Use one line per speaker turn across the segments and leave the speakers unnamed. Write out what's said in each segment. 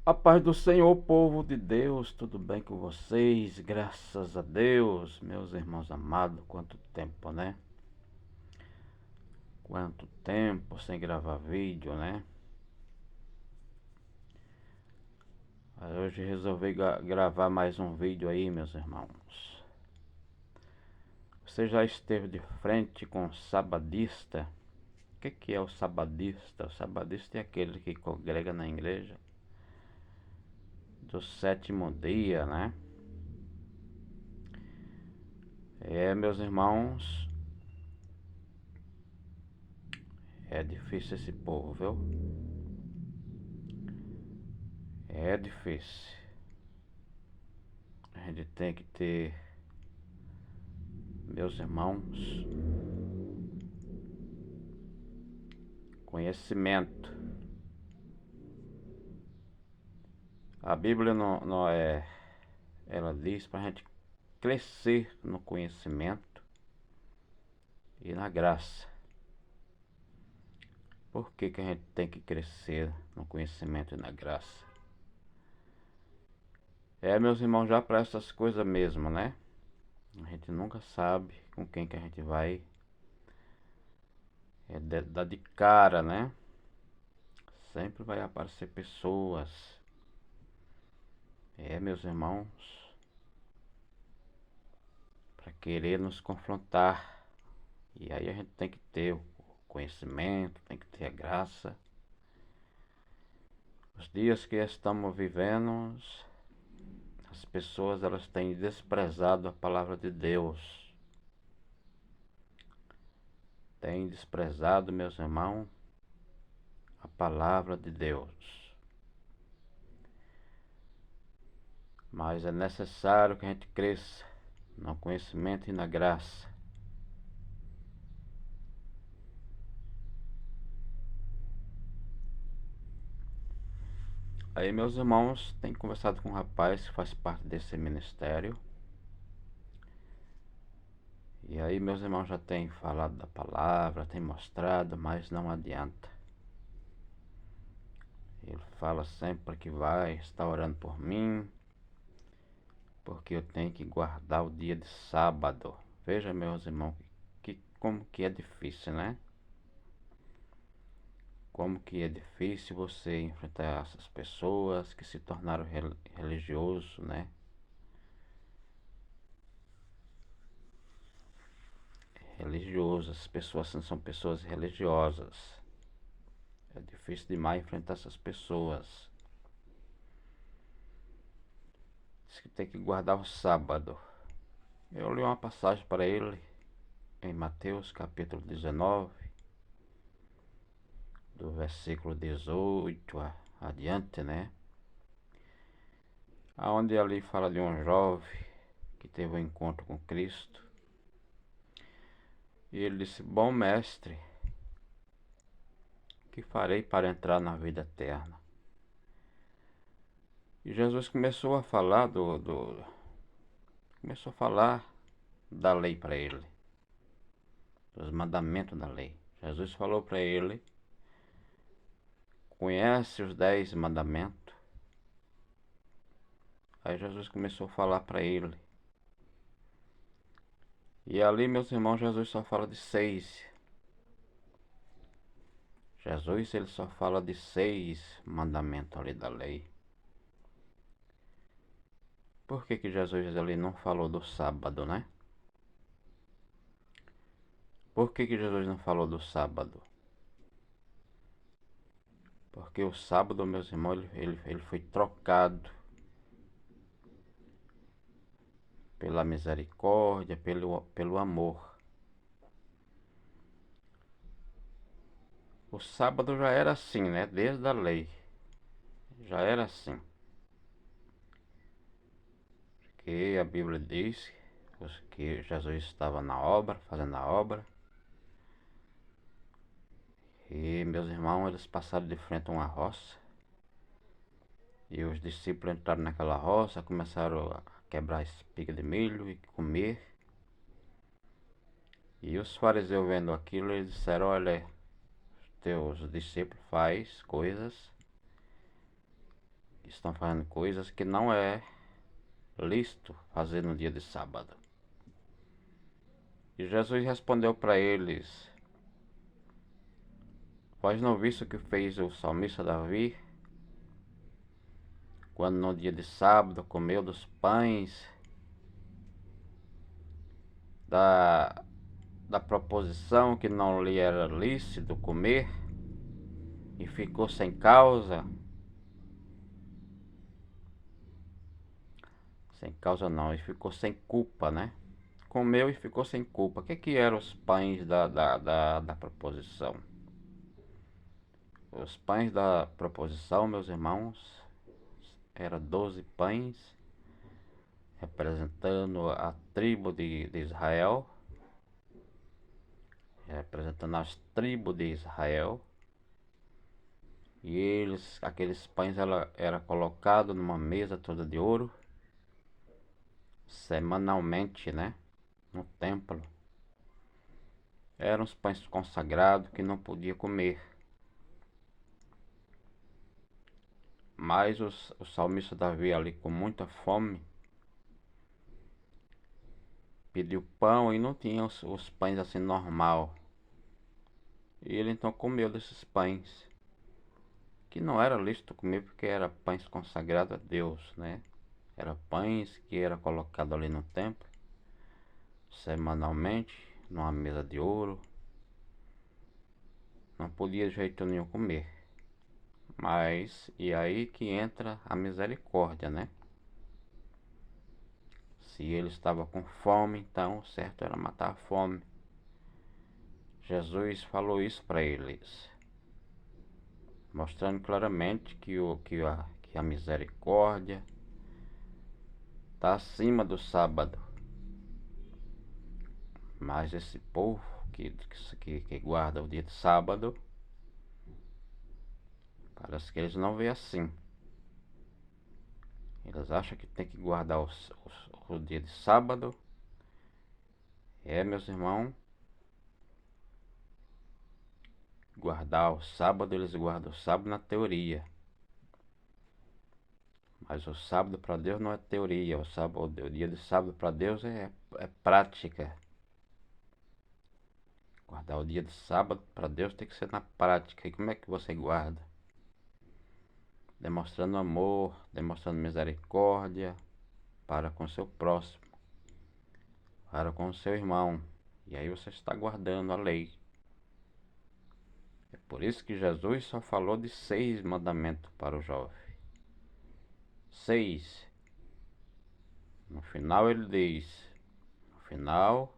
A paz do Senhor, povo de Deus, tudo bem com vocês? Graças a Deus, meus irmãos amados, quanto tempo, né? Quanto tempo sem gravar vídeo, né? Aí hoje resolvi gravar mais um vídeo aí, meus irmãos. Você já esteve de frente com o sabadista? O que é o sabadista? O sabadista é aquele que congrega na igreja do sétimo dia, né? Meus irmãos, é difícil esse povo, viu? É difícil. A gente tem que ter, meus irmãos, conhecimento. A Bíblia não é, ela diz para a gente crescer no conhecimento e na graça. Por que a gente tem que crescer no conhecimento e na graça? Meus irmãos, já para essas coisas mesmo, né? A gente nunca sabe com quem que a gente vai dar de cara, né? Sempre vai aparecer pessoas. Meus irmãos, para querer nos confrontar. E aí a gente tem que ter o conhecimento, tem que ter a graça. Os dias que estamos vivendo, as pessoas elas têm desprezado a palavra de Deus. Têm desprezado, meus irmãos, a palavra de Deus. Mas é necessário que a gente cresça no conhecimento e na graça. Aí, meus irmãos, tenho conversado com um rapaz que faz parte desse ministério. E aí, meus irmãos já têm falado da palavra, têm mostrado, mas não adianta. Ele fala sempre que vai estar orando por mim, porque eu tenho que guardar o dia de sábado. Veja, meus irmãos, como que é difícil, né? Como que é difícil você enfrentar essas pessoas que se tornaram religiosos, né? Religiosos, as pessoas não são pessoas religiosas. É difícil demais enfrentar essas pessoas. Diz que tem que guardar o sábado. Eu li uma passagem para ele em Mateus capítulo 19, do versículo 18 adiante, né? Aonde ali fala de um jovem que teve um encontro com Cristo. E ele disse: Bom mestre, que farei para entrar na vida eterna? E Jesus começou a falar começou a falar da lei para ele, dos mandamentos da lei. Jesus falou para ele: Conhece os 10 mandamentos? Aí Jesus começou a falar para ele. E ali, meus irmãos, Jesus só fala de 6. Jesus, ele só fala de 6 mandamentos ali da lei. Por que Jesus ali não falou do sábado, né? Por que Jesus não falou do sábado? Porque o sábado, meus irmãos, ele foi trocado pela misericórdia, pelo amor. O sábado já era assim, né? Desde a lei. Já era assim. Porque a Bíblia diz que Jesus estava na obra, fazendo a obra. E meus irmãos, eles passaram de frente a uma roça. E os discípulos entraram naquela roça, começaram a quebrar espiga de milho e comer. E os fariseus vendo aquilo, eles disseram: Olha, teus discípulos faz coisas que estão fazendo coisas que não é lícito fazer no dia de sábado. E Jesus respondeu para eles: vós não visto o que fez o salmista Davi, quando no dia de sábado comeu dos pães da proposição que não lhe era lícito comer, e ficou sem causa? Sem causa não, ele ficou sem culpa, né? Comeu e ficou sem culpa. O que eram os pães da proposição? Os pães da proposição, meus irmãos, eram 12 pães, representando a tribo de Israel, representando as tribos de Israel. E aqueles pães era colocado numa mesa toda de ouro, semanalmente, né? No templo. Eram os pães consagrados que não podia comer. Mas o salmista Davi ali com muita fome pediu pão e não tinha os pães assim normal. E ele então comeu desses pães, que não era lícito comer porque era pães consagrados a Deus, né? Era pães que era colocado ali no templo, semanalmente, numa mesa de ouro. Não podia de jeito nenhum comer. Mas, e aí que entra a misericórdia, né? Se ele estava com fome, então o certo era matar a fome. Jesus falou isso para eles, mostrando claramente que a misericórdia está acima do sábado. Mas esse povo que guarda o dia de sábado, parece que eles não veem assim. Eles acham que tem que guardar o dia de sábado. Meus irmãos, guardar o sábado, eles guardam o sábado na teoria. Mas o sábado para Deus não é teoria. O dia de sábado para Deus é prática. Guardar o dia de sábado para Deus tem que ser na prática. E como é que você guarda? Demonstrando amor, demonstrando misericórdia para com seu próximo, para com o seu irmão. E aí você está guardando a lei. É por isso que Jesus só falou de 6 mandamentos para o jovem. 6. No final ele diz, no final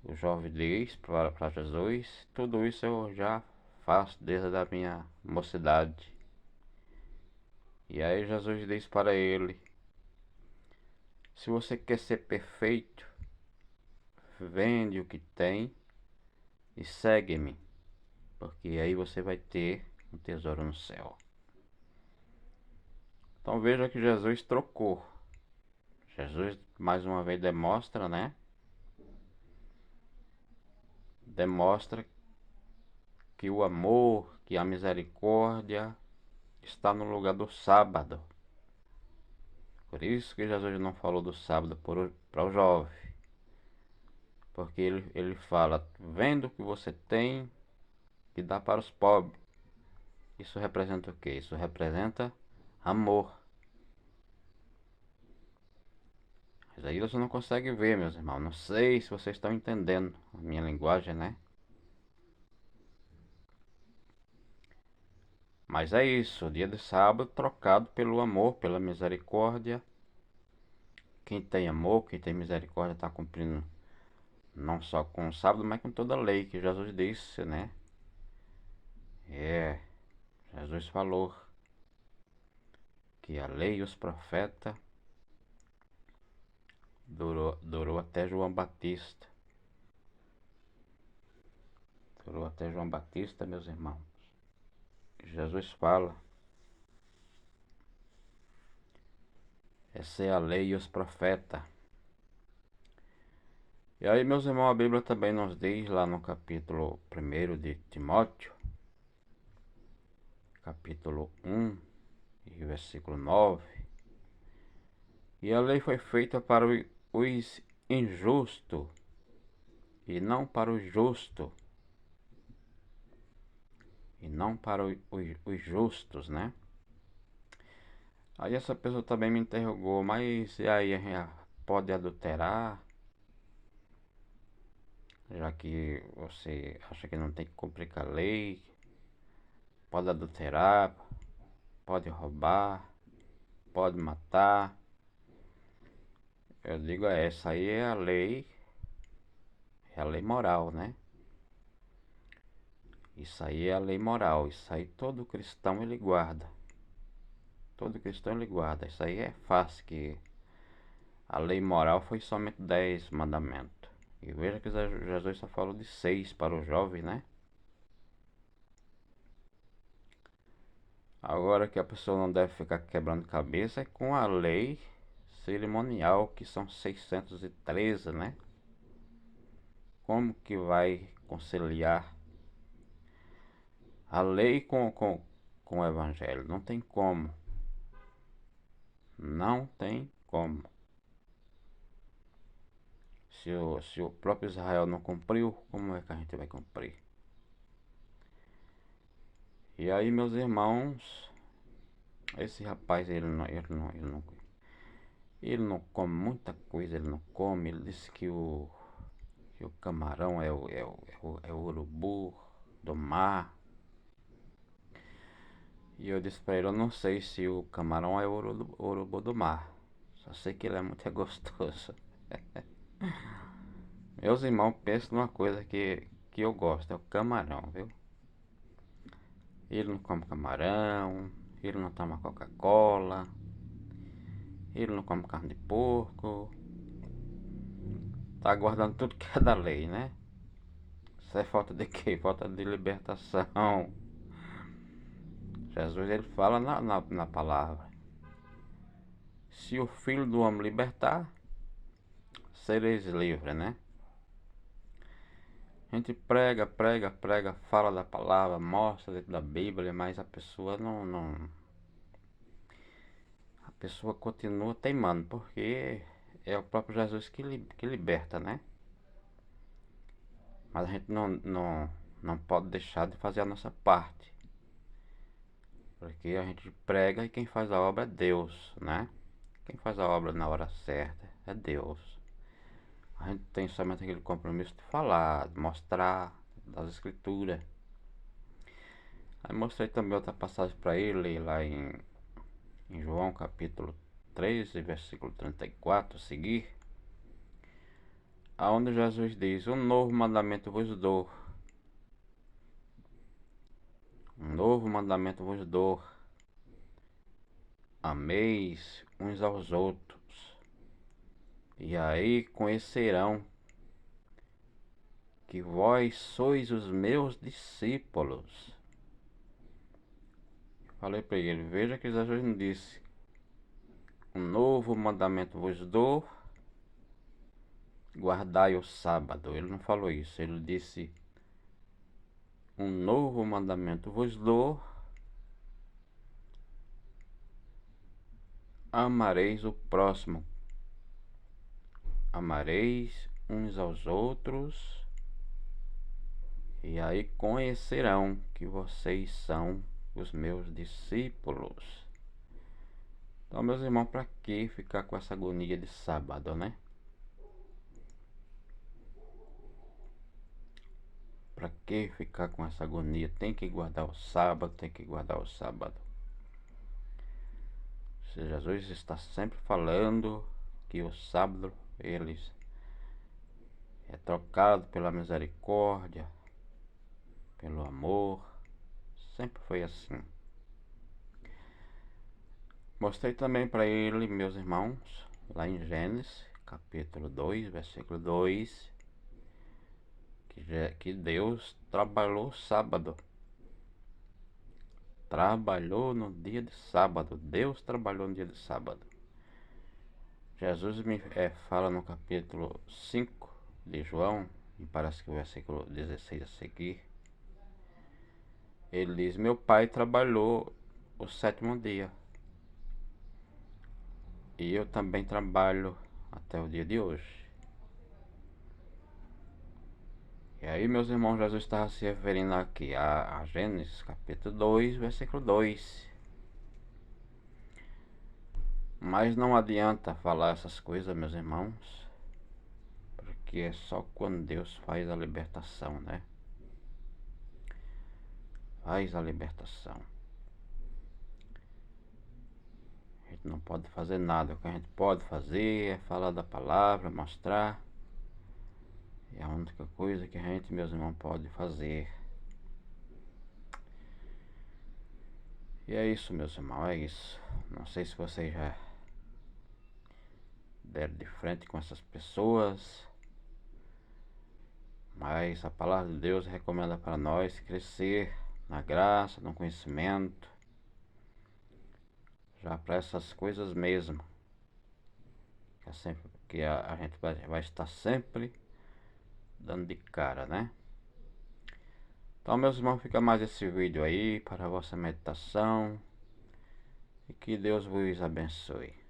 o jovem diz para Jesus: tudo isso eu já faço desde a minha mocidade. E aí Jesus diz para ele: se você quer ser perfeito, vende o que tem e segue-me, porque aí você vai ter um tesouro no céu. Então veja que Jesus trocou. Jesus mais uma vez demonstra, né? Demonstra que o amor, que a misericórdia está no lugar do sábado. Por isso que Jesus não falou do sábado para o jovem. Porque ele fala: vendo o que você tem e dá para os pobres. Isso representa o quê? Isso representa amor. Mas aí você não consegue ver, meus irmãos. Não sei se vocês estão entendendo a minha linguagem, né? Mas é isso, o dia de sábado trocado pelo amor, pela misericórdia. Quem tem amor, quem tem misericórdia está cumprindo não só com o sábado, mas com toda a lei que Jesus disse, né? Jesus falou que a lei e os profetas durou até João Batista. Durou até João Batista, meus irmãos. Jesus fala: essa é a lei e os profetas. E aí, meus irmãos, a Bíblia também nos diz lá no capítulo 1 de Timóteo, capítulo 1, e versículo 9. E a lei foi feita para os injustos e não para o justo. E não para os justos, né? Aí essa pessoa também me interrogou, mas e aí a gente pode adulterar? Já que você acha que não tem que cumprir com a lei, pode adulterar, pode roubar, pode matar. Eu digo, essa aí é a lei moral, né? Isso aí é a lei moral, isso aí todo cristão ele guarda. Todo cristão ele guarda. Isso aí é fácil, que a lei moral foi somente 10 mandamentos. E veja que Jesus só falou de 6 para o jovem, né? Agora que a pessoa não deve ficar quebrando cabeça é com a lei cerimonial, que são 613, né? Como que vai conciliar a lei com o evangelho? Não tem como. Não tem como. Se o próprio Israel não cumpriu, como é que a gente vai cumprir? E aí, meus irmãos, esse rapaz, ele não come muita coisa, ele não come. Ele disse que o camarão é o urubu do mar. E eu disse pra ele, eu não sei se o camarão é o urubu do mar. Só sei que ele é muito gostoso. Meus irmãos, pensam numa coisa que eu gosto, é o camarão, viu? Ele não come camarão, ele não toma Coca-Cola, ele não come carne de porco. Tá guardando tudo que é da lei, né? Isso é falta de quê? Falta de libertação. Jesus ele fala na palavra: se o Filho do Homem libertar, sereis livres, né? A gente prega, fala da palavra, mostra dentro da Bíblia, mas a pessoa não. A pessoa continua teimando, porque é o próprio Jesus que liberta, né? Mas a gente não pode deixar de fazer a nossa parte. Porque a gente prega e quem faz a obra é Deus, né? Quem faz a obra na hora certa é Deus. A gente tem somente aquele compromisso de falar, de mostrar das escrituras. Aí mostrei também outra passagem para ele lá em João capítulo 13, versículo 34, seguir, aonde Jesus diz: um novo mandamento vos dou. Um novo mandamento vos dou. Ameis uns aos outros. E aí conhecerão que vós sois os meus discípulos. Falei para ele, veja que Jesus não disse: um novo mandamento vos dou, guardai o sábado. Ele não falou isso. Ele disse: um novo mandamento vos dou, amareis o próximo. Amareis uns aos outros. E aí conhecerão que vocês são os meus discípulos. Então, meus irmãos, para que ficar com essa agonia de sábado, né? Para que ficar com essa agonia? Tem que guardar o sábado, tem que guardar o sábado. Se Jesus está sempre falando que o sábado ele é trocado pela misericórdia, pelo amor. Sempre foi assim. Mostrei também para ele, meus irmãos, lá em Gênesis, capítulo 2, versículo 2, que Deus trabalhou sábado. Trabalhou no dia de sábado. Deus trabalhou no dia de sábado. Jesus me fala no capítulo 5 de João, e parece que o versículo 16 a seguir, ele diz: meu pai trabalhou o sétimo dia. E eu também trabalho até o dia de hoje. E aí, meus irmãos, Jesus estava se referindo aqui a Gênesis capítulo 2, versículo 2. Mas não adianta falar essas coisas, meus irmãos, porque é só quando Deus faz a libertação, né? Faz a libertação. A gente não pode fazer nada. O que a gente pode fazer é falar da palavra, mostrar. É a única coisa que a gente, meus irmãos, pode fazer. E é isso, meus irmãos, é isso. Não sei se vocês já deram de frente com essas pessoas, mas a palavra de Deus recomenda para nós crescer na graça, no conhecimento, já para essas coisas mesmo, que, a gente vai estar sempre dando de cara, né? Então, meus irmãos, fica mais esse vídeo aí para a vossa meditação e que Deus vos abençoe.